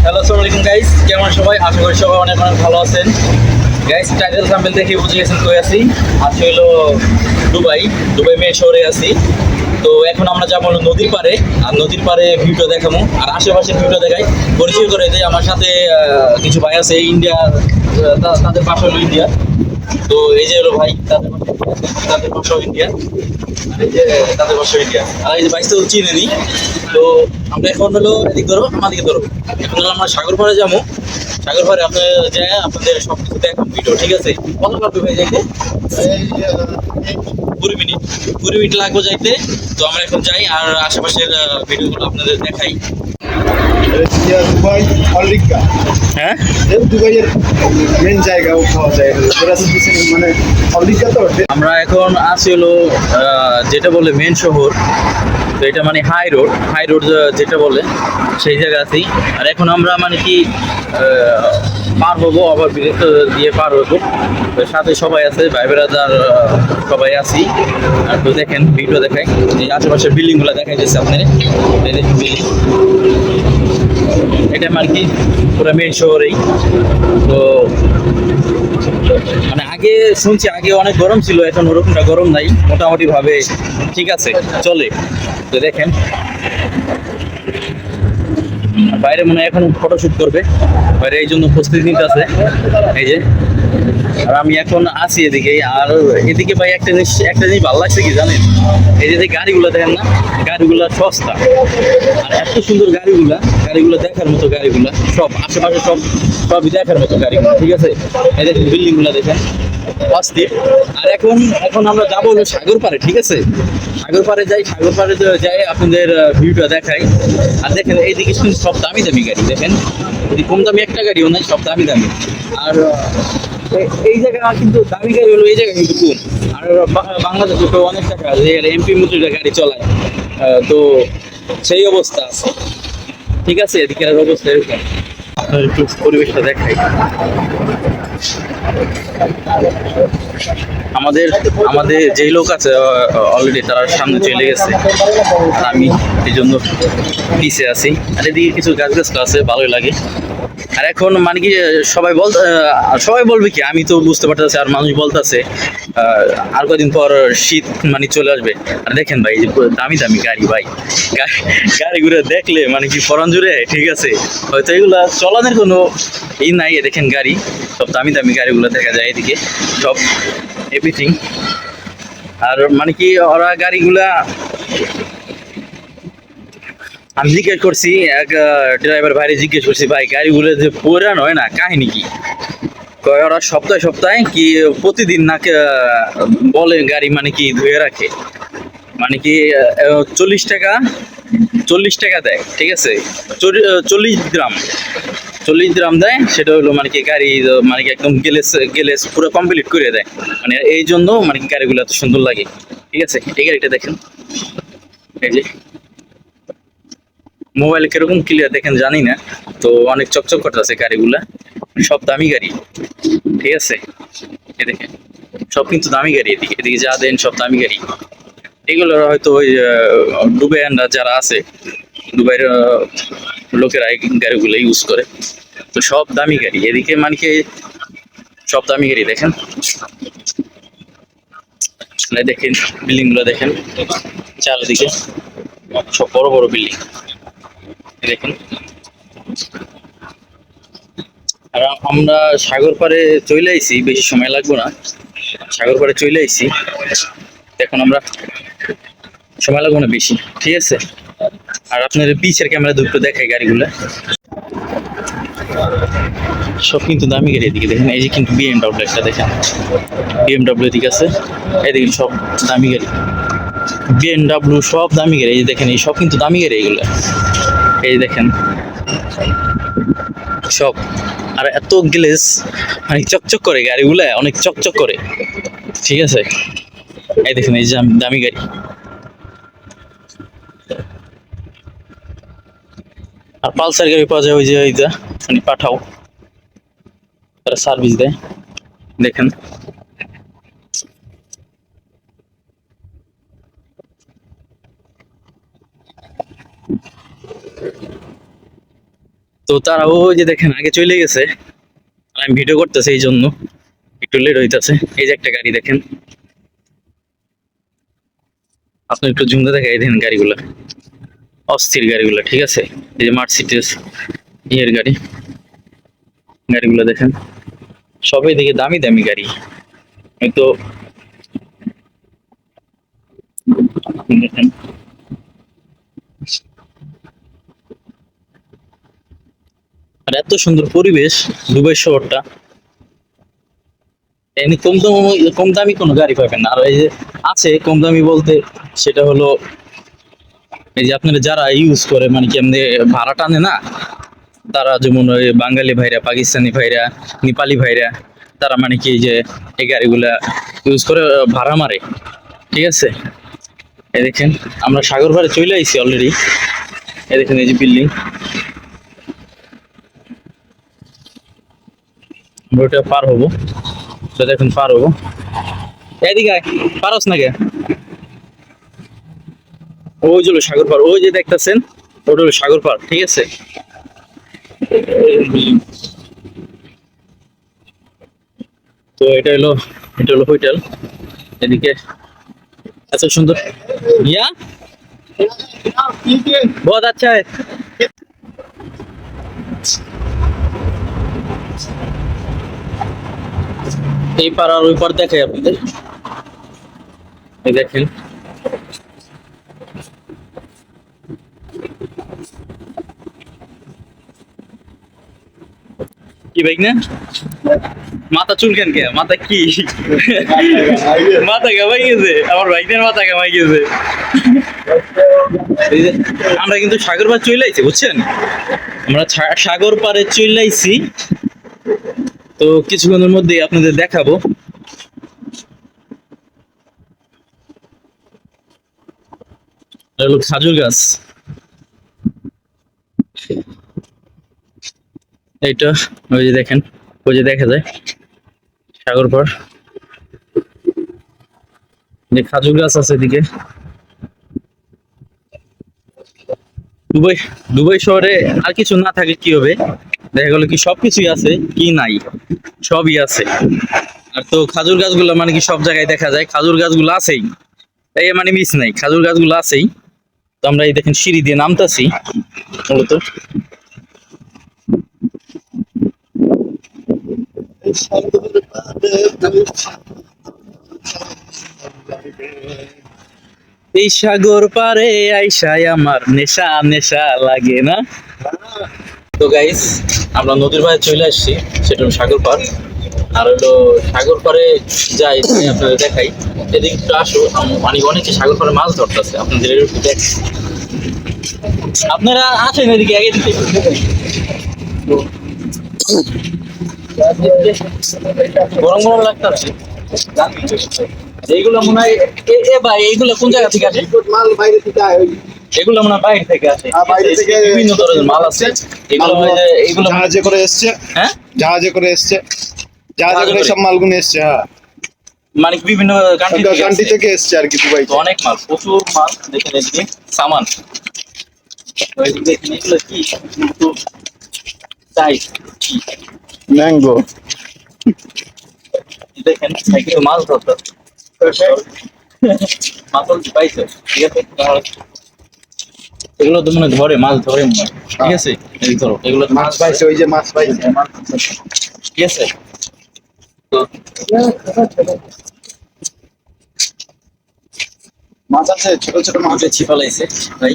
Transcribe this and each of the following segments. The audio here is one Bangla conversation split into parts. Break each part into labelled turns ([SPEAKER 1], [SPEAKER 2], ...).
[SPEAKER 1] হ্যালো, আসসালামু আলাইকুম গাইস। কেমন সবাই? আশা করি সবাই অনেক অনেক ভালো আছেন। গাইস, টাইটেল থাম্বনেল দেখে বুঝে গেছেন কই আছি। আজকে হলো দুবাই। দুবাই মেন শহরে আছি। তো এখন আমরা যাবো হলো নদীর পাড়ে। আর নদীর পাড়ে ভিউটা দেখাবো আর আশেপাশের ভিউটা দেখাই। পরিচয় করে দেয় আমার সাথে কিছু ভাই আছে ইন্ডিয়ার, তাদের বাসা হলো ইন্ডিয়া। তো এই যে হলো ভাই, তাদের বাসা ইন্ডিয়া। এই যে তাদের বাসা ইন্ডিয়া। আর এই যে বাইশটা তো চিনে নি। তো আমরা এখন হলো এদিক ধরো, আমাদিকে ধরো। এখন হলো আমরা সাগর পাড়ে যাবো। সাগর পাড়ে আপনার যায় আপনাদের সব কিছু দেখাম ভিডিও, ঠিক আছে? কত লাগবে ভাই যাইতে? 20 মিনিট। 20 মিনিট লাগবে যাইতে। তো আমরা এখন যাই আর আশেপাশের ভিডিওগুলো আপনাদের দেখাই।
[SPEAKER 2] দুবাই হরলিকা
[SPEAKER 1] হ্যাঁ,
[SPEAKER 2] দুবাইয়ের মেন জায়গা খাওয়া যায় মানে হরলিকা তো
[SPEAKER 1] আমরা এখন আছি হলো যেটা বলে মেন শহর। তো এটা মানে হাই রোড যেটা বলে সেই জায়গা আছি। আর এখন আমরা মানে কি পার হবো, আবার ব্রিজ দিয়ে পার হবো। তো সাথে সবাই আছে, ভাই বেড়াদার সবাই আছি। আর তো দেখেন ভিডিও দেখাই, এই আশেপাশের বিল্ডিং গুলো দেখাই যাচ্ছে আপনার। এই দেখুন বিল্ডিং, এটা আর কি পুরো মেন শহরেই। তো মানে আগে শুনছি আগে অনেক গরম ছিল, এখন ওরকমটা গরম নাই, মোটামুটি ভাবে ঠিক আছে, চলে। তো দেখেন বাইরে মনে হয় এখন ফটোশুট করবে, বাইরে এই জন্য প্রস্তুতি নিতে আছে। এই যে আর আমি এখন আছি এদিকে। আর এদিকে ভাই একটা জিনিস ভালো লাগছে কি জানেন, এই যে গাড়িগুলো দেখেন না, গাড়িগুলো সস্তা আর এত সুন্দর গাড়িগুলো দেখার মতো, গাড়িগুলো সব আশেপাশে সবই দেখার মতো গাড়িগুলো, ঠিক আছে? এই দেখেন বিল্ডিং গুলো দেখেন অস্থির। আর এখন এখন আমরা যাবো হলো সাগর পাড়ে, ঠিক আছে? সাগর পাড়ে যাই আপনাদের ভিউটা দেখাই। আর দেখেন এইদিকে শুধু সব দামি দামি গাড়ি, দেখেন এদিকে কম দামি একটা গাড়িও নাই, সব দামি দামি। আর এই জায়গা কিন্তু দামি গাড়ি হলো এই জায়গা কিন্তু কম। আর বাংলাদেশে তো অনেক টাকা এমপি মন্ত্রীরা গাড়ি চলায়। তো সেই অবস্থা আছে, ঠিক আছে? এদিকের অবস্থা এরকম। আপনার একটু পরিবেশটা দেখাই। আমাদের আমাদের যেই লোক আছে অলরেডি তারা সামনে চলে গেছে, আর আমি এই জন্য পিছিয়ে আছি। আর এদিকে কিছু গাছ আছে, ভালোই লাগে। আর এখন মানে কি সবাই বলবে কি, আমি তো বুঝতে পারতেছি, আর মানুষ বলতেছে আর কদিন পর শীত মানে চলে আসবে। আর দেখেন ভাই, যে দামি দামি গাড়ি ভাই, গাড়িগুলো দেখলে মানে কি পরান জুড়ে, ঠিক আছে? হয়তো এগুলা চলানোর কোনো নাই। দেখেন গাড়ি সব দামি দামি গাড়িগুলো দেখা যায় এদিকে, সব এভরিথিং। আর মানে কি ওরা গাড়িগুলা, আমি জিজ্ঞেস করছি এক ড্রাইভার ভাইরে জিজ্ঞেস করছি, ভাই গাড়িগুলো যে পুরান হয় না, কাহিনী কি? কয় ওরা সপ্তাহে সপ্তাহে কি প্রতিদিন নাকি বলে গাড়ি মানে কি ধুয়ে রাখে, মানে কি 40 টাকা, 40 টাকা দেয়, ঠিক আছে? 40 গ্রাম, 40 গ্রাম দেয়। সেটা হলো মানে কি গাড়ি মানে কি একদম গেলেস পুরো কমপ্লিট করে দেয়। মানে এই জন্য মানে কি গাড়িগুলো এত সুন্দর লাগে, ঠিক আছে? এই গাড়িটা দেখেন, এই যে মোবাইল কিরকম ক্লিয়ার দেখেন জানি না। তো অনেক চকচক করতেছে গাড়িগুলা, সব দামি গাড়ি, ঠিক আছে? এ দেখেন সব কিন্তু দামি গাড়ি, এদিকে এদিকে যা দেন সব দামি গাড়ি। এগুলো হয়তো ওই দুবাইয়ানরা যারা আছে, দুবাইয়ের লোকেরা এই গাড়িগুলো ইউজ করে। তো সব দামি গাড়ি এদিকে, মানে কি সব দামি গাড়ি দেখেন। দেখেন বিল্ডিং গুলো দেখেন চারিদিকে, সব বড় বড় বিল্ডিং দেখেন। আর আমরা সাগর পাড়ে চলে আইছি, বেশি সময় লাগবে না, সাগর পাড়ে চলে আইছি। এখন আমরা সময় লাগবে না বেশি, ঠিক আছে? আর আপনার পিছের ক্যামেরা দুটো দেখাই গাড়িগুলা, সব কিন্তু দামি গাড়ি। এদিকে দেখেন, এই যে কিন্তু বিএমডাব্লিউ একটা দেখেন, বিএমডাব্লিউ এদিকে আছে, এদিকে সব দামি গাড়ি, বিএমডাব্লিউ সব দামি গাড়ি। এই যে দেখেন, এই সব কিন্তু দামি গাড়ি এগুলো, এই দেখেন সব। আর এত গ্লেস মানে চকচক করে গাড়িগুলা, অনেক চকচক করে, ঠিক আছে? এই দেখেন এই যে দামি গাড়ি। আর পালসার গাড়ি পাওয়া যায় ওই যে এইটা, মানে পাঠাও, তারা সার্ভিস দেয়, দেখেন। তো তারা ওই যে দেখেন আগে চলে গেছে, আর আমি ভিডিও করতেছি এই জন্য একটু লেট হইতাছে। এই যে একটা গাড়ি দেখেন, আপনি একটু জুমতে দেখাই দেখেন গাড়িগুলা, অস্থির গাড়িগুলা, ঠিক আছে। এই যে মার্সিডিজ ইয়ের গাড়ি, গাড়িগুলো দেখেন সবই দিকে দামি দামি গাড়ি। এই তো দেখেন আর এত সুন্দর পরিবেশ দুবাই শহরটা। এমনি কম দামি কোনো গাড়ি পাবেন না। আর এই যে আছে কম দামি বলতে, সেটা হলো এই যে আপনারা যারা ইউজ করে মানে কি এমনি ভাড়া টানে না, তারা যেমন ওই বাঙালি ভাইরা, পাকিস্তানি ভাইরা, নেপালি ভাইরা, তারা মানে কি এই যে এই গাড়িগুলা ইউজ করে ভাড়া মারে, ঠিক আছে। এই দেখেন আমরা সাগর পাড়ে চলে আইছি অলরেডি। এই দেখেন এই যে বিল্ডিং, আমরা ওটা পার হবো, তো দেখুন পার হবো। এদিকে আয়, পারস না কে? ওই যে হলো সাগর পাড়, ওই যে দেখতেছেন ওটা হলো সাগর পাড়, ঠিক আছে। তো এটা হলো হোটেল। এদিকে এত সুন্দর, ইয়া বহুত আচ্ছা है। এই পার আর ওই পার দেখাই আপনাদের, এই দেখেন কি বাইক না, মাথা চুলকেন কে, মাথা কি মাথা কামাই গেছে আমার বাইকের, মাথা কামাই গেছে। এই যে আমরা কিন্তু সাগর পাড় চলে আইছি বুঝছেন, আমরা সাগর পাড়ে চলে আইছি। তো কিছুক্ষণের মধ্যে আপনাদের দেখাবো। এটা হলো খাজুর গাছ, এইটা ওই যে দেখেন, ওই যে দেখা যায় সাগর পাড়, যে খাজুর গাছ আছে এদিকে। দুবাই দুবাই শহরে আর কিছু না থাকে কি হবে, দেখা গেলো কি সবকিছুই আছে কি নাই, সবই আছে। আর তো খাজুর গাছগুলো মানে কি সব জায়গায় দেখা যায়, খাজুর গাছগুলো আছেই, এই মানে মিস নাই, খাজুর গাছগুলো আছেই। তো আমরা এই দেখেন সিঁড়ি দিয়ে নামতাছি মূলত। এই সাগর পারে আইসায় আমার নেশা নেশা লাগে না। তো গাইস আমরা নদীর পাড়ে চলে আসছি, সেটা হলো সাগর পাড়। আর হলো সাগর পাড়ে যাই আপনাদের দেখাই, এদিকে একটু আসো, মানে অনেকে সাগর পাড়ে মাছ ধরতেছে, আপনাদের একটু দেখ। আপনারা আছেন এদিকে আগে দিকে গরম গরম লাগতেছে। এইগুলো মনে হয় এ ভাই, এইগুলো কোন জায়গা থেকে আসে?
[SPEAKER 2] মাল বাইরে থেকে আয় ওই
[SPEAKER 1] এগুলো মনে হয় বাইরে থেকে আসে,
[SPEAKER 2] বাইরে থেকে
[SPEAKER 1] বিভিন্ন ধরনের মাল আছে। এগুলো হয় যে এগুলো
[SPEAKER 2] জাহাজে করে এসছে,
[SPEAKER 1] হ্যাঁ
[SPEAKER 2] জাহাজে করে এসছে, জাহাজে করে সব মালগুলো এসছে। হ্যাঁ,
[SPEAKER 1] মানে বিভিন্ন কান্ট্রি
[SPEAKER 2] কান্ট্রি থেকে এসছে আর কি দুবাই।
[SPEAKER 1] তো অনেক মাল, প্রচুর মাল। দেখেন এদিকে সামান, দেখেন এগুলো কি কিন্তু চাই
[SPEAKER 2] ম্যাঙ্গো
[SPEAKER 1] দেখেন কিন্তু মাছ ধরতে মাছ পাইছে, ঠিক আছে। এগুলো তো মনে হয় ধরে, মাছ ধরে মনে হয়, ঠিক আছে। এই ধরো এগুলো তো
[SPEAKER 2] মাছ পাইছে, ওই যে মাছ পাইছে।
[SPEAKER 1] ঠিক আছে। তো
[SPEAKER 2] মাছ আছে, ছোট ছোট মাছ।
[SPEAKER 1] মাছে ছিপালাইছে ভাই।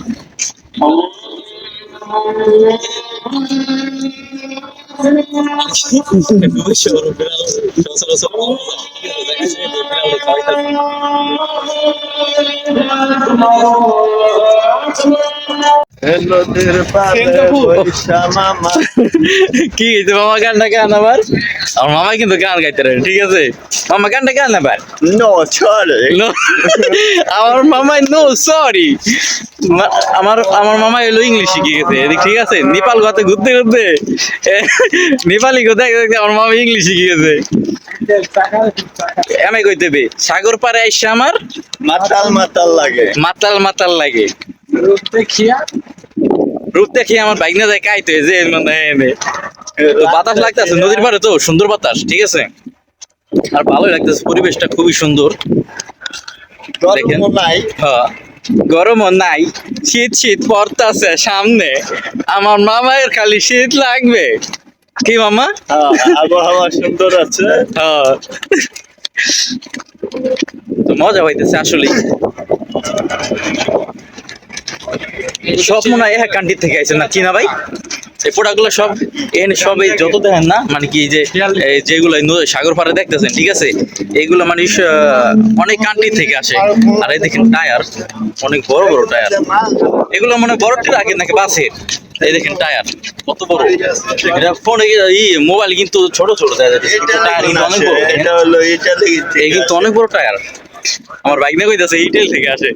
[SPEAKER 2] নদীর পাড়ে বৈশা মামা।
[SPEAKER 1] কি হয়েছে মামা, গানটা গান আবার। আমার মামা কিন্তু গান গাইতে পারে, ঠিক আছে। মামা গানটা গান আবার।
[SPEAKER 2] নো ছড়ে
[SPEAKER 1] No, আমার মামাই নো সরি, আমার আমার মামা এলো ইংলিশ শিখে গেছে এদিক, ঠিক আছে। নেপাল ঘাতে ঘুরতে ঘুরতে নেপালি কথা দেখতে আমার মামা ইংলিশ শিখে গেছে। আমি কই দেবে সাগর পাড়ে আইসা আমার
[SPEAKER 2] মাতাল মাতাল লাগে।
[SPEAKER 1] মাতাল মাতাল লাগে। রূপ দেখে আমার বাইক না যায় কাইতে যে মানে তো বাতাস লাগতেছে নদীর পাড়ে তো সুন্দর বাতাস, ঠিক আছে, আর ভালোই লাগতেছে, পরিবেশটা খুবই সুন্দর। দেখেন হ্যাঁ, গরমও নাই, শীত শীত পড়তাছে সামনে, আমার মামায়ের খালি শীত লাগবে, কি মামা?
[SPEAKER 2] আবহাওয়া সুন্দর আছে।
[SPEAKER 1] হ্যাঁ, তো মজা পাইতেছে আসলে। সব মনে হয় এক কান্ট্রি থেকে আইছে না চীনা ভাই, এই প্রোডাক্টগুলো সব এখানে সব এই যত দেখেন না মানে কি যে এই যেগুলো সাগর পাড়ে দেখতেছেন, ঠিক আছে, এইগুলো মানে অনেক কান্ট্রি থেকে আসে। আর এই দেখেন টায়ার, অনেক বড় বড় টায়ার, এগুলো মানে বড় ট্রাক নাকি বাসের, এই দেখেন টায়ার কত বড়। এটা ফোনে মোবাইল কিন্তু ছোট ছোট টায়ার কিন্তু অনেক বড়, এই কিন্তু অনেক বড় টায়ার। আমার বাইক নিয়ে কইতাছে ইটেল থেকে আসে,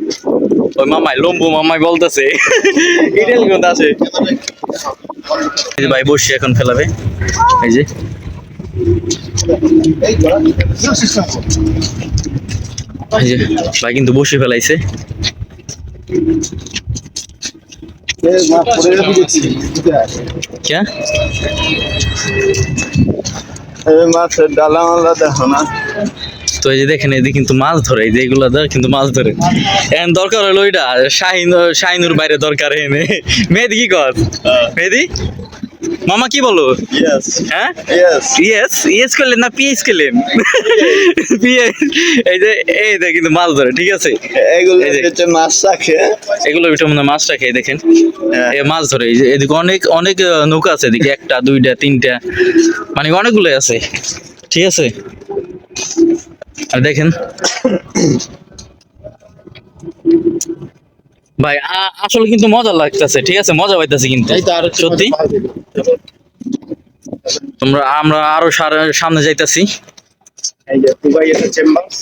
[SPEAKER 1] ওই মামাই লম্বু মামাই বলতেছে ইটেল কিন্তু আসে। এই যে ভাই বসে এখন ফেলাবে, এই যে এই যে ভাই কিন্তু বসে ফেলাইছে। क्या
[SPEAKER 2] মাছের ডালা মালা দেখো না।
[SPEAKER 1] তো এই যে দেখেন এদিকে কিন্তু মাছ ধরে, এই যে এগুলা কিন্তু মাছ ধরে। এখন দরকার হলো ওইটা শাহিনুর বাইরে দরকার এনে। মেহেদি কি কর? মেহেদি মামা কি বলো?
[SPEAKER 2] ইয়েস
[SPEAKER 1] হ্যাঁ
[SPEAKER 2] ইয়েস
[SPEAKER 1] ইয়েস ইয়েস করলেন না পিএস করলেন? পিএস। এই যে এই দেখ কিন্তু মাছ ধরে, ঠিক আছে,
[SPEAKER 2] এগুলো
[SPEAKER 1] এই যে
[SPEAKER 2] হচ্ছে মাছ রাখে।
[SPEAKER 1] এগুলো ভিতরে মনে হয় মাছ রাখে, এই দেখেন
[SPEAKER 2] হ্যাঁ।
[SPEAKER 1] এই মাছ ধরে। এই যে এদিকে অনেক অনেক নৌকা আছে, এদিকে একটা দুইটা তিনটা মানে অনেকগুলো আছে, ঠিক আছে। আর দেখেন ভাই আসলে কিন্তু মজা লাগতেছে, ঠিক আছে, মজা পাইতেছে কিন্তু সত্যি। আমরা আরো সামনে যাইতাছি।
[SPEAKER 2] এই যে দুবাই এর চেম্বার্স।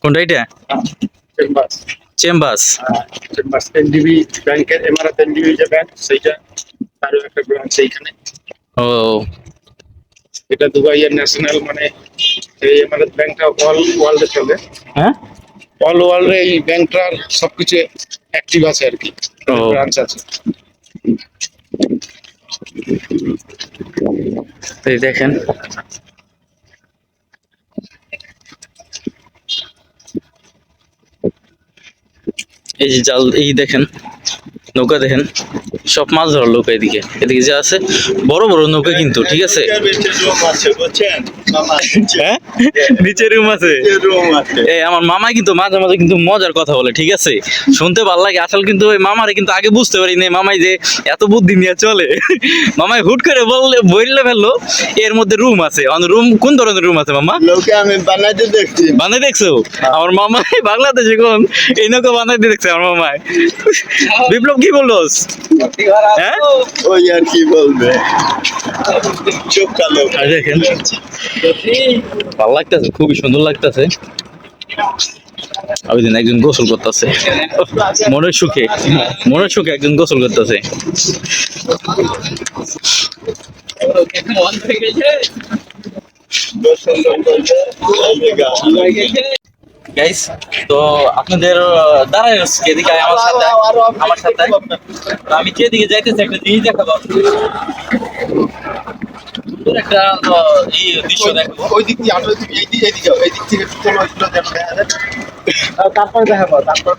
[SPEAKER 1] কোনটা এটা?
[SPEAKER 2] চেম্বার্স
[SPEAKER 1] চেম্বাস।
[SPEAKER 2] চেম্বার্স এনডিবি ব্যাংকের, এমআরএফ এনডিবি যে ব্যাংক, সেইটা তারও একটা ব্রাঞ্চ এইখানে।
[SPEAKER 1] ও
[SPEAKER 2] এটা দুবাইয়ের ন্যাশনাল, মানে এই এমআরএফ ব্যাংকটা অল ওয়ার্ল্ডে চলে।
[SPEAKER 1] হ্যাঁ,
[SPEAKER 2] অল ওয়ার্ল্ডে এই ব্যাংকটার সবকিছু অ্যাক্টিভ আছে আর কি,
[SPEAKER 1] ও।
[SPEAKER 2] ব্রাঞ্চ আছে।
[SPEAKER 1] এই দেখেন এই যে জাল, এই দেখেন নৌকা, দেখেন সব মাছ ধরার নৌকা, এদিকে এদিকে যা আছে বড় বড় নৌকা কিন্তু, ঠিক আছে। হ্যাঁ, নিচে রুম আছে। এই আমার মামা কিন্তু মাঝে মাঝে কিন্তু মজার কথা বলে, ঠিক আছে, শুনতে ভালো লাগে। আসলে কিন্তু ওই মামারে কিন্তু আগে বুঝতে পারি না মামাই যে এত বুদ্ধি নিয়ে চলে। মামাই হুট করে বললে ফেললো এর মধ্যে রুম আছে। রুম কোন ধরনের রুম আছে মামা?
[SPEAKER 2] লোকে আমি বানাইতে দেখছি।
[SPEAKER 1] বানাই দেখছো? আমার মামাই বাংলাদেশে কোন এই নৌকা বানাইতে দেখছে আমার মামাই। বিপ্লব কি বললোস? হ্যাঁ,
[SPEAKER 2] ওই আর কি বলবে, চোখ কালো।
[SPEAKER 1] আর দেখেন ভালো লাগতেছে, খুবই সুন্দর লাগতেছে। ওই দিন একজন গোসল করতেছে, মনের সুখে একজন গোসল করতেছে। গাইস, তো আপনাদের দাঁড়ায় এদিকে আমার সাথে তো আমি যেদিকে যাইতেছি একটা জিনিস দেখাবো, সুন্দর একটা এই দৃশ্য দেখাবো।
[SPEAKER 2] ওই দিক দিয়ে আমরা এই দিক থেকে চলো, এগুলো দেখা যায়। তারপরে দেখাবো, তারপর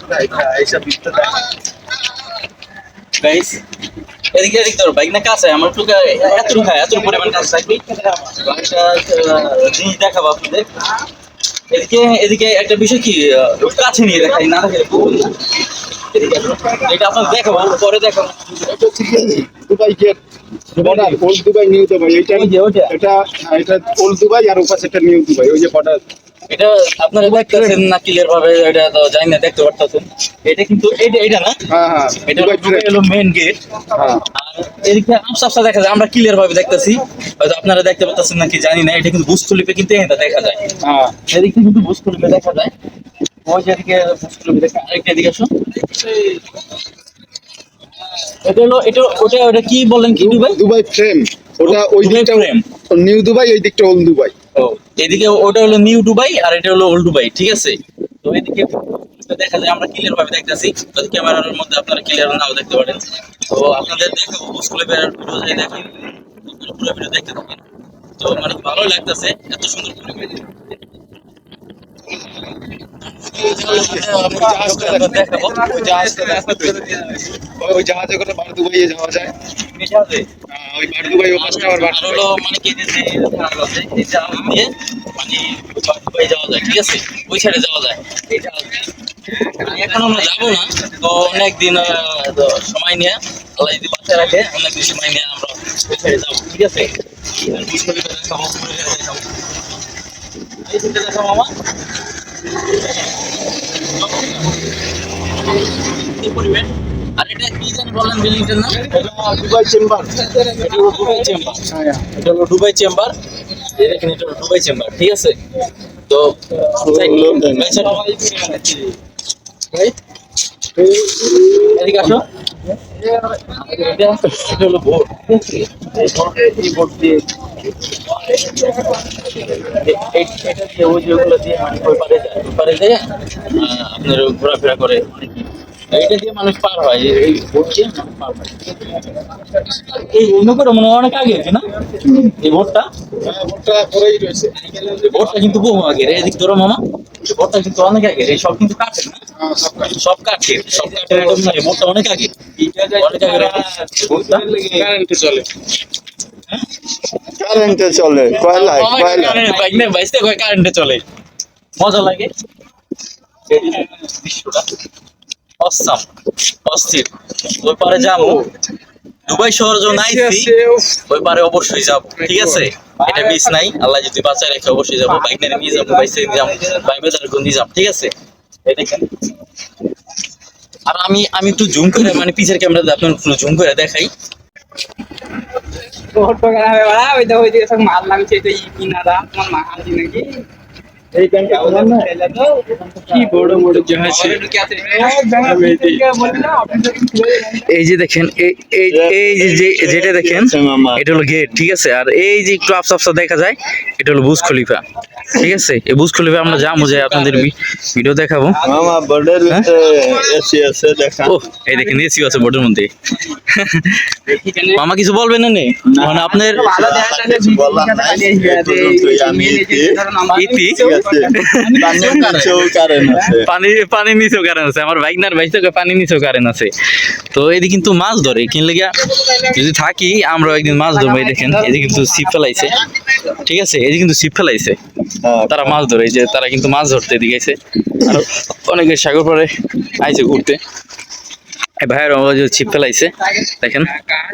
[SPEAKER 2] এইসব বিষয়টা দেখা।
[SPEAKER 1] গাইস এদিকে ধরো বাইক না কাছে আমার একটু এত পরিমাণ কাছে থাকবে, একটা জিনিস দেখাবো আপনাদের। এদিকে একটা বিষয় কি কাছে নিয়ে দেখাই, না দেখে এদিকে এটা আপনার দেখাবো, পরে দেখাবো।
[SPEAKER 2] Dubai gate, border, old Dubai, new Dubai. এটা ওল্ড দুবাই আর ওপাশে এটা নিউ দুবাই, ওই যে বর্ডার।
[SPEAKER 1] এটা আপনারা দেখতেছেন না ক্লিয়ার ভাবে, এটা তো জানি না, দেখতে পারতেছেন। এটা কিন্তু এটা না,
[SPEAKER 2] হ্যাঁ হ্যাঁ,
[SPEAKER 1] এটা হলো মেইন গেট।
[SPEAKER 2] হ্যাঁ।
[SPEAKER 1] আর এদিকে আফসা দেখা যায়, আমরা ক্লিয়ার ভাবে দেখতেছি, হয়তো আপনারা দেখতে পাচ্ছেন নাকি জানি না। এটা কিন্তু বুজ খলিফা কিন্তু এটা দেখা যায়,
[SPEAKER 2] হ্যাঁ।
[SPEAKER 1] এদিকে কিন্তু বুজ খলিফা দেখা যায়। ওই যেদিকে বুজ খলিফা দেখা, আরেকটা দিকে আসো। এটা হলো ওটা কি বলেন, কি দুবাই?
[SPEAKER 2] দুবাই ফ্রেম, ওটা ওই
[SPEAKER 1] দুবাই
[SPEAKER 2] দিকটা
[SPEAKER 1] frame।
[SPEAKER 2] নিউ দুবাই, ওই দিকটা ওল্ড দুবাই।
[SPEAKER 1] ও, এদিকে ওটা হলো নিউ দুবাই আর এটা হলো ওল্ড দুবাই, ঠিক আছে। তো এদিকে দেখা যায় আমরা ক্লিয়ার ভাবে দেখতেছি, যদি ক্যামেরার মধ্যে আপনারা ক্লিয়ার নাও দেখতে পারেন। তো আপনাদের দেখাবো স্কুলে বেড়ার ভিডিও যে দেখেন, পুরো ভিডিও দেখতে থাকেন। তো মানে ভালো লাগতেছে, এত সুন্দর পরিবেশ। দেখাবো
[SPEAKER 2] ওই জাহাজে করে বার দুবাইয়ে যাওয়া যায়। ওই বার দুবাই ও পাঁচটা আবার বার
[SPEAKER 1] হলো মানে কি যে এই জাহাজ দিয়ে মানে দুবাই যাওয়া যায়, ঠিক আছে, ওই সাইডে যাওয়া যায়। এই জাহাজ দিয়ে। এখন আমরা যাবো না, তো অনেকদিন সময় নিয়ে আল্লাহ যদি বাচ্চা রাখে, অনেকদিন সময় নিয়ে আমরা ওই সাইডে যাবো, ঠিক আছে। দেখাবো, এই দিকটা দেখাবো মামা। কি পরিবেশ। আর এটা কি জানি বলেন বিল্ডিংটার নাম?
[SPEAKER 2] Dubai chamber.
[SPEAKER 1] এটা হলো দুবাই চেম্বার। এটা হলো দুবাই চেম্বার। এই দেখেন, এটা হলো দুবাই চেম্বার, ঠিক আছে। তো ভাই এদিকে আসো। এটা হলো বোট, এই বোট দিয়ে এটা দিয়ে ওই যেগুলো দিয়ে মানে ওই পারে যায়, ওই পারে যায় আপনার ঘোরাফেরা করে। এইটা দিয়ে মানুষ পার হয়, এই বোট দিয়ে মানুষ পার হয়। এই নৌকাটা মনে হয় অনেক আগে আছে না, এই বোটটা?
[SPEAKER 2] ভোটটা পরেই রয়েছে।
[SPEAKER 1] বোটটা কিন্তু বহু আগে, এদিক ধরো মামা। বোটটা কিন্তু অনেক আগে, এই সব কিন্তু কাঠের না, সব কাঠের, সব কাঠের। এটা মনে হয় বোটটা অনেক আগে, অনেক আগে বোটটা।
[SPEAKER 2] কারেন্টে চলে।
[SPEAKER 3] কারেন্টে চলে, কয়লায় কয়লা।
[SPEAKER 1] বাইক না বাইসতে কয় কারেন্টে চলে, মজা লাগে। এই দৃশ্যটা অসাম, অস্থির। ওই পারে যাবো, দুবাই শহর যখন আইছি ওই পারে অবশ্যই যাবো, ঠিক আছে। এটা মিস নাই, আল্লাহ যদি বাঁচায় রেখে অবশ্যই যাবো। বাইক নিয়ে যাবো, বাইসে যাবো, বাইবেদার গন্দি যাবো, ঠিক আছে। এই দেখেন। আর আমি একটু জুম করে মানে পিছের ক্যামেরা আপনার জুম করে দেখাই।
[SPEAKER 4] মাল লাগছে এটা কিনারা তোমার মা আনছি নাকি
[SPEAKER 2] এই ব্যাংকে বললাম না,
[SPEAKER 4] কি বড় বড় জাহাজ
[SPEAKER 1] এই যে দেখেন, এই যে যেটা দেখেন এটা হলো গেট, ঠিক আছে। আর এই যে একটু আফসা আফসা দেখা যায়, এটা হলো বুর্জ খলিফা, ঠিক আছে। এই বুর্জ খলিফা আমরা যাবো, যে আপনাদের ভিডিও দেখাবো।
[SPEAKER 3] মামা বোর্ডের ভিতরে এসি আছে দেখা।
[SPEAKER 1] ও এই দেখেন, এসিও আছে বোর্ডের মধ্যে। মামা কিছু বলবেন না নে? মানে আপনার
[SPEAKER 3] কিছু বলার নাই, এই পর্যন্তই আমি
[SPEAKER 1] ইতি
[SPEAKER 3] কারেন্ট আছে।
[SPEAKER 1] পানি নিচেও কারেন্ট আছে, আমার বাইকনার বাইক থেকে পানি নিচেও কারেন্ট আছে। তো এদিকে কিন্তু মাছ ধরে কিনলে গিয়া যদি থাকি আমরা একদিন মাছ ধরবো। এই দেখেন, এদিকে কিন্তু ছিপ ফেলাইছে, ঠিক আছে। এদিকে কিন্তু ছিপ ফেলাইছে, তারা মাছ ধরে, এই যে তারা কিন্তু মাছ ধরতে এদিকে আইছে। আর অনেকে সাগর পাড়ে আইছে ঘুরতে। এই ভাইয়ের যে ছিপ ফেলাইছে দেখেন।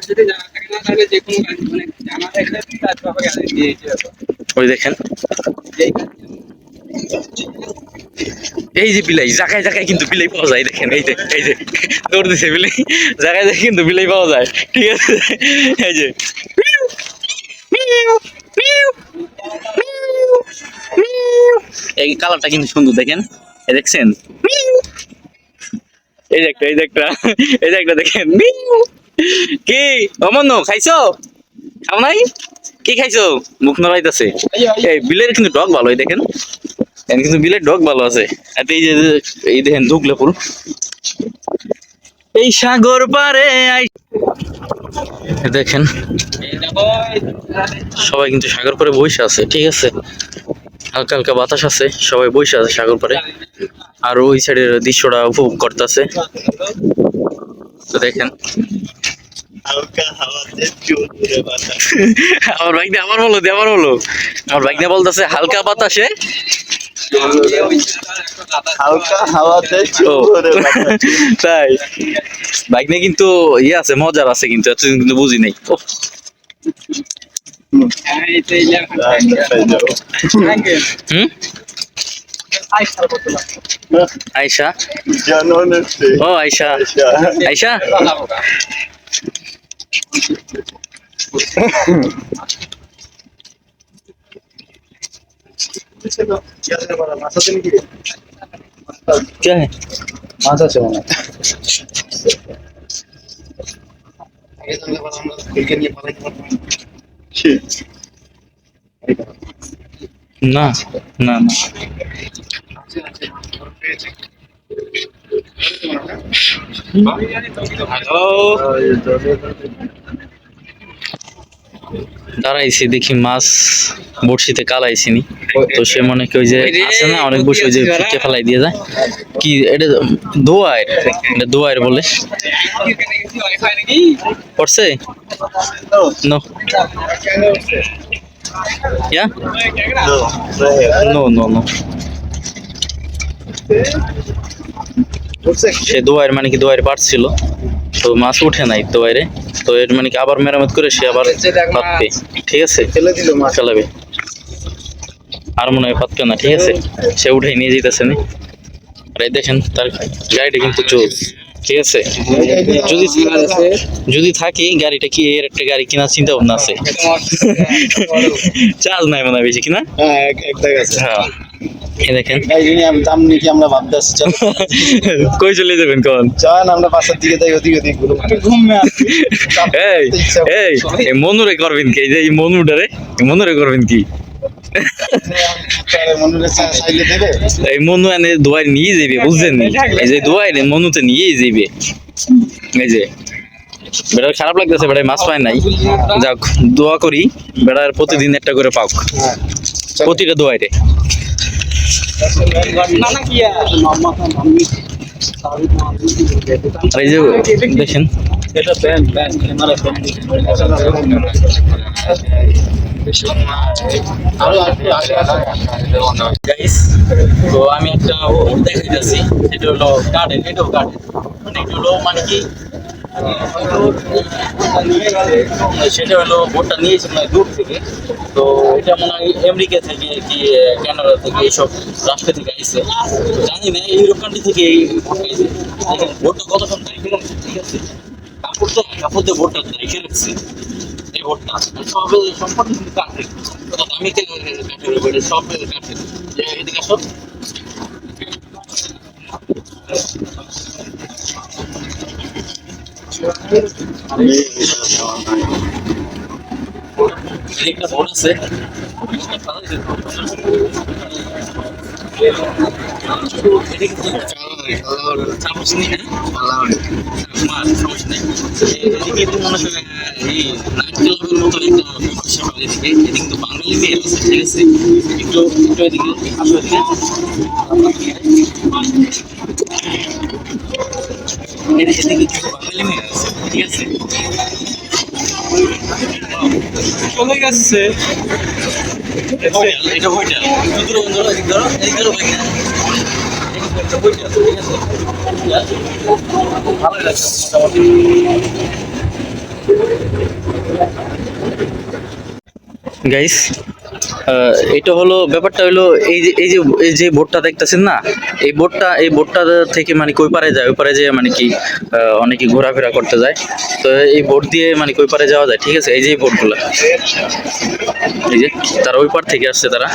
[SPEAKER 4] যদি জানা থাকে না তাহলে যে কোনো কাজ মানে জানা থাকলে কাজ পাবে
[SPEAKER 1] ওই দেখেন, এই যে বিলাই, জায়গায় জায়গায় কিন্তু বিলাই পাওয়া যায়। দেখেন এই যে দৌড় দিছে বিলাই, জায়গায় জায়গায় কিন্তু বিলাই পাওয়া যায়, ঠিক আছে। এই যে এই কালারটা কিন্তু সুন্দর, দেখেন। এই দেখছেন, এই যে একটা দেখেন। কি অমন খাইছো? খাও নাই? কি খাইছো? মুখ নড়াইতেছে। এই বিলের কিন্তু ডগ ভালো, এই দেখেন, কিন্তু বিলের ডগ ভালো আছে। আর এই দেখেন দুগলা ফুল, এই সাগর পারে দেখেন। সবাই কিন্তু সাগর পারে বসে আছে, ঠিক আছে। হালকা হালকা বাতাস আছে, সবাই বসে আছে সাগর পারে। আর ওই সাইডের দৃশ্যটা উপভোগ করতেছে, তো দেখেন।
[SPEAKER 3] হালকা হাওয়াতে চুলরে বাতাস।
[SPEAKER 1] আমার বাইক দিয়ে আবার আমার বাইক দিয়ে বলতেছে হালকা বাতাসে,
[SPEAKER 3] হালকা হাওয়াতে চুলরে বাতাস।
[SPEAKER 1] তাই বাইক নিয়ে কিন্তু ইয়ে আছে, মজার আছে, কিন্তু এতদিন কিন্তু বুঝি নাই। হুম, আয়শা,
[SPEAKER 3] জাননে
[SPEAKER 1] ও আয়শা, আয়শা क्या है?
[SPEAKER 2] মাছ আছে মনে হয়।
[SPEAKER 1] না না না, দাঁড়াইছি দেখি মাছ বড়শিতে কালাইছিনি, তো সে মনে কি ওই যে আছে না অনেক বসে ওই যে ফিকে ফেলাই দিয়ে যায়, কি এটা দোয়ার, এটা দোয়ার বলে পড়ছে no Yeah? No, no, no. সে দোয়ার মানে কি দোয়ার পারছিল, তো মাছ উঠে নাই দোয়ারে, তো এর মানে কি আবার মেরামত করে সে আবার পাতবে, ঠিক আছে
[SPEAKER 2] ফেলে দিল মাছ।
[SPEAKER 1] ফেলাবে, আর মনে হয় পাতবে না, ঠিক আছে সে উঠে নিয়ে যেতেছে না। আর এই দেখেন তার গাড়িটা কিন্তু চোর, ঠিক আছে যদি যদি থাকি গাড়িটা কি এর একটা গাড়ি কেনার চিন্তা ভাবনা আছে, চার্জ নাই মনে হয় বেশি কিনা।
[SPEAKER 2] হ্যাঁ এক জায়গা আছে।
[SPEAKER 1] হ্যাঁ এই দেখেন
[SPEAKER 2] এই জন্য আমি দাম নিয়ে কি আমরা ভাবতেছি, চল
[SPEAKER 1] কই চলে যাবেন কোন?
[SPEAKER 2] চল আমরা পাশের দিকে যাই, ওদিকে ওদিকে ঘুরে ঘুমে
[SPEAKER 1] এই এই এই মনুরে করবেন কি, এই যে এই মনুটারে মনুরে করবেন কি?
[SPEAKER 2] মনে চাইলে দেবে।
[SPEAKER 1] এই মনু এনে দোয়াই নিয়ে যাবে, বুঝছেন নি? এই যে দোয়াই মনুতে নিয়েই যাবে, এই যে বেটার খারাপ লাগতেছে, বেটার মাছ পায় নাই, যাক দোয়া করি বেটার প্রতিদিন একটা করে পাক, প্রতিটা দোয়াইরে। আর এই যে দেখেন
[SPEAKER 2] এটা ব্যান ব্যান ক্যামেরা
[SPEAKER 1] গাইস, তো আমি একটা দেখাইতেছি, এটা হলো গার্ডেন, এটাও গার্ডেন, মানে এটা হলো মানে কি সেটা হলো বোটটা নিয়েছে মানে দূর থেকে, তো এটা মনে হয় আমেরিকা থেকে কি কানাডা থেকে এইসব রাষ্ট্র থেকে আইছে, তো জানি না ইউরোপ কান্ট্রি থেকে এই বোটটা কতক্ষণ রেখে রাখছে, ঠিক আছে কাপড় দিয়ে বোটটা রেখে রাখছে, এই বোটটা সব সম্পূর্ণ কিন্তু কাঠের, আমি কাঠের উপরে সব কাঠের, এদিকে সব একটা বোট আছে, চামচ নেই, সমস্যা নেই, এদিকে তো মনে করেন এই নাইট ক্লাবের মতো একটা ব্যবসা, এদিকে এদিকে কিন্তু বাঙালি মেয়ে আছে, ঠিক আছে একটু একটু এদিকে আসো, এদিকে এদিকে কিছু বাঙালি মেয়ে আছে, ঠিক আছে চলে গেছে, এটা হোটেল, ধরো ধরো এদিক ধরো এদিক ধরো ভাই, এটা হোটেল, ঠিক আছে ভালো লাগছে মোটামুটি। গাইস এটা হলো ব্যাপারটা হলো এই যে বোটটা দেখতেছেন না, এই বোটটা থেকে মানে কই পারে যায়, ওই পারে যে মানে কি অনেকে ঘোরাফেরা করতে যায়, তো এই বোট দিয়ে মানে কই পারে যাওয়া যায়, ঠিক আছে এই যে বোটগুলা, এই যে তারা ওই পার থেকে আসছে তারা,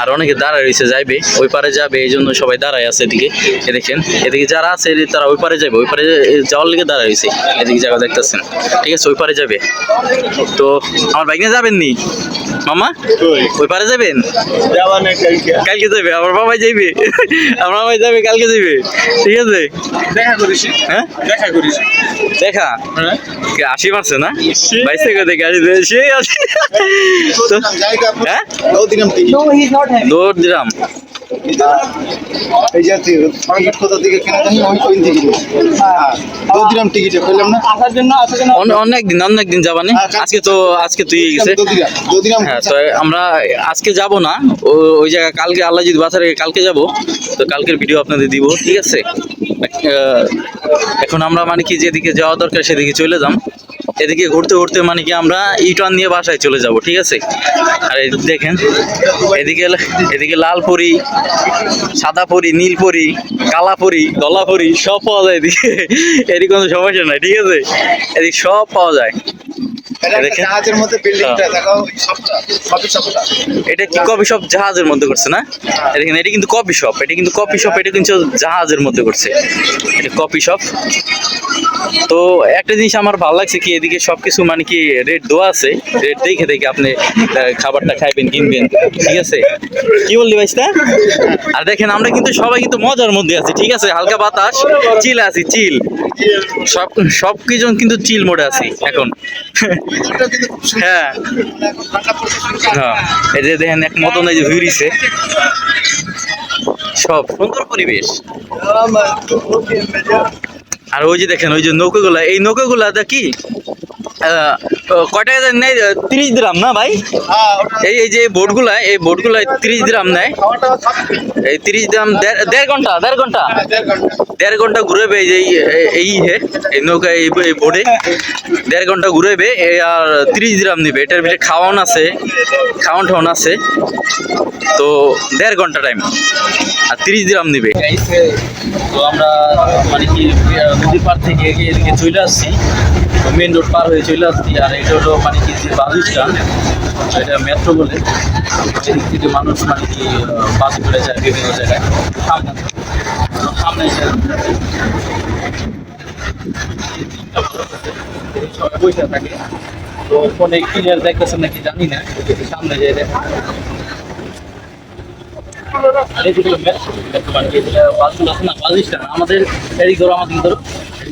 [SPEAKER 1] আর অনেকে দাঁড়ায় রয়েছে যাইবে ওই পারে যাবে, এই জন্য সবাই দাঁড়ায় আছে এদিকে, এ দেখেন এদিকে যারা আছে তারা ওই পারে যাবে, ওই পারে যাওয়ার লিগে দাঁড়ায় রয়েছে, এদিকে জায়গা দেখতেছেন, ঠিক আছে ওই পারে যাবে। তো আমার বাইক নিয়ে যাবেন নি মামা, ওই পারে যাবেন? কালকে যাবে আমার বাবাই যাইবে, আমার বাবাই যাবে কালকে যাবে, ঠিক আছে
[SPEAKER 2] দেখা করিস,
[SPEAKER 1] হ্যাঁ
[SPEAKER 2] দেখা করিস,
[SPEAKER 1] দেখা আসি পারছে না বাইসে দেখে আসি সে আছে,
[SPEAKER 2] জায়গা
[SPEAKER 1] হ্যাঁ
[SPEAKER 2] দিলাম
[SPEAKER 1] দৌড় দিলাম,
[SPEAKER 2] এই যে টিকিট কোথা থেকে কেনা জানি ওই থেকে দিলাম টিকিটে পেলাম না,
[SPEAKER 4] আসার জন্য
[SPEAKER 1] অনেক দিন যাবানি, আজকে তুই গেছে, হ্যাঁ তো আমরা আজকে যাব না, ওই জায়গায় কালকে আল্লাহ যদি বাঁচারে কালকে যাব, তো কালকের ভিডিও আপনাদের দিব, ঠিক আছে এখন আমরা মানে কি যেদিকে যাওয়া দরকার সেদিকে চলে যাম, এদিকে ঘুরতে ঘুরতে মানে কি আমরা ইউটার্ন নিয়ে বাসায় চলে যাব, ঠিক আছে। আর এই দেখেন এদিকে লাল পরি, সাদা পরি, নীল পরি, কালা পরি, ধলা পরি সব পাওয়া যায় এদিকে, এদিকে কোনো সমস্যা নাই, ঠিক আছে এদিকে সব পাওয়া যায়।
[SPEAKER 2] এটা একটা
[SPEAKER 1] দেখেন
[SPEAKER 2] জাহাজের মধ্যে বিল্ডিংটা দেখো ওই শপটা কফি শপটা
[SPEAKER 1] এটা কি কফি শপ জাহাজের মধ্যে করছে না? দেখেন এটা কিন্তু কফি শপ, এটা কিন্তু কফি শপ, এটা কিন্তু জাহাজের মধ্যে করছে, এটা কফি শপ। তো একটা জিনিস আমার ভালো লাগছে কি এদিকে সবকিছু মানে কি রেট দেওয়া আছে, রেট দেখে দেখে আপনি খাবারটা খাইবেন কিনবেন, ঠিক আছে? কি বললি ভাইস্তা? আর দেখেন আমরা কিন্তু সবাই কিন্তু মজার মধ্যে আছি, ঠিক আছে? হালকা বাতাস, চিল আছি, চিল, সব কিছু কিন্তু চিল মোডে আছি এখন।
[SPEAKER 2] ওইটা কিন্তু খুব সুন্দর।
[SPEAKER 1] হ্যাঁ
[SPEAKER 2] এখন ঠান্ডা পড়ছে শুরু।
[SPEAKER 1] হ্যাঁ, এই যে দেখেন এক মতন এই যে ঘুরিছে, সব সুন্দর পরিবেশ। আর ওই যে দেখেন ওই যে নৌকাগুলা, এই নৌকাগুলা কি কয় টাকা দেন নেয়? 30 দিরহাম না ভাই?
[SPEAKER 2] হ্যাঁ ওটা
[SPEAKER 1] এই যে বোটগুলা, এই বোটগুলা 30 দিরহাম নেয়।
[SPEAKER 2] খাওয়াটা থাকবে
[SPEAKER 1] এই 30 দিরহাম, দেড় ঘন্টা
[SPEAKER 2] 1.5 ঘন্টা
[SPEAKER 1] 1.5 ঘন্টা ঘুরেবে এই যে এই নৌকা, এই বোটে 1.5 ঘন্টা ঘুরেবে আর 30 দিরহাম নিবে। এটার ভিতরে খাওয়ান আছে, খাওয়ান আছে, তো 1.5 ঘন্টা টাইম আর 30 দিরহাম নিবে। তো আমরা মানে কি নদীর পার থেকে এদিকে চলে আসছি, মেন রোড পার হয়ে চলে আসছি। আর এটা হলো মানে কি যে বাস স্ট্যান্ড, এটা মেট্রো বলে, এদিক থেকে মানুষ মানে কি বাস করে যায় বিভিন্ন জায়গায়। সামনে সামনে সবাই বসে থাকে, তো ফোনে ক্লিয়ার দেখতেছেন নাকি জানি না, সামনে যাই দেখেন। আর এই যেগুলো মেট্রো মানে কি বাসগুলো আছে না, বাস স্ট্যান্ড আমাদের এদিক ধরো, আমাদের ধরো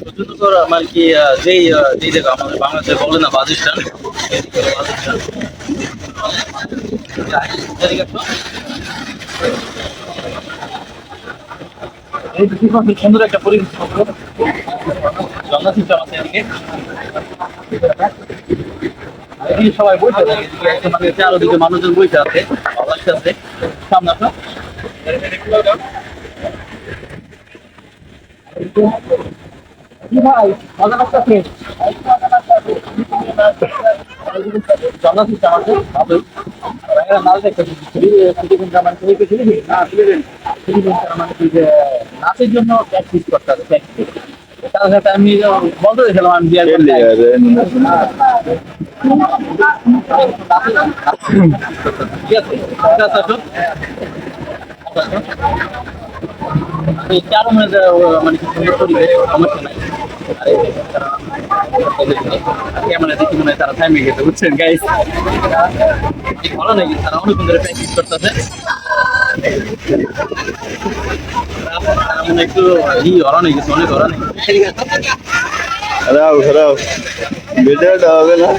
[SPEAKER 1] পর্যন্ত তো মানে কি যেই যেই জায়গা আমাদের বাংলাদেশে বলে না বাস স্ট্যান্ড, এদিকে হলো বাস স্ট্যান্ড। এদিকে আসো। এই যে কি সুন্দর একটা পরিবেশ, জঙ্গল সিস্টেম আছে এদিকে। এদিকে সবাই বসে থাকে, এদিকে একটা মানে চারদিকে মানুষজন বসে আছে, ভালো লাগতেছে। সামনে আসো। কি ভাই মজা লাগতেছে? জঙ্গল সিস্টেম আছে ভালোই। বাইরে নাচ দেখতেছি, নাচের জন্য প্র্যাকটিস করতে হবে, প্র্যাকটিস। তার সাথে আমি বলতে দেখলাম আমি বিয়ার করতে ঠিক আছে, এই চারো মানে কি সুন্দর পরিবেশ, সমস্যা নাই। ক্যামেরা দেখি মনে হয় তারা থামে গেছে, বুঝছেন গাইস? ভালো নাকি তারা অনেকক্ষণ ধরে প্র্যাকটিস করতেছে, মনে একটু হরানো গেছে, অনেক হরানো
[SPEAKER 3] খারাপ খারাপ ভিডিওটা হবে না।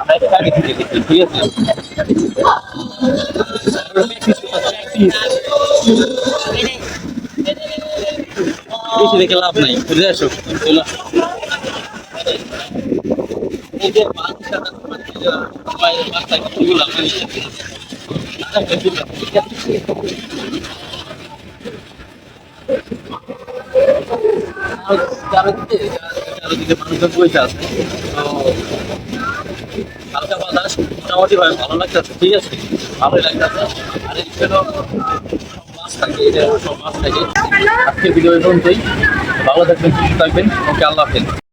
[SPEAKER 1] আমরা একটু আগে থেকে দেখি, ঠিক আছে? বেশি দেখে লাভ নাই, বুঝে আসো। এই যে বাচ্চা বাচ্চা কিছুগুলো চারদিকে মানুষজন বসে আছে, তো হালকা বাতাস মোটামুটি ভাবে ভালো লাগতেছে, ঠিক আছে? ভালোই লাগতেছে। আর এই ছিল মাছ থাকে, এটা সব মাছ থাকে। আজকের ভিডিও পর্যন্তই, ভালো থাকবেন, সুস্থ থাকবেন, ওকে, আল্লাহ হাফেজ।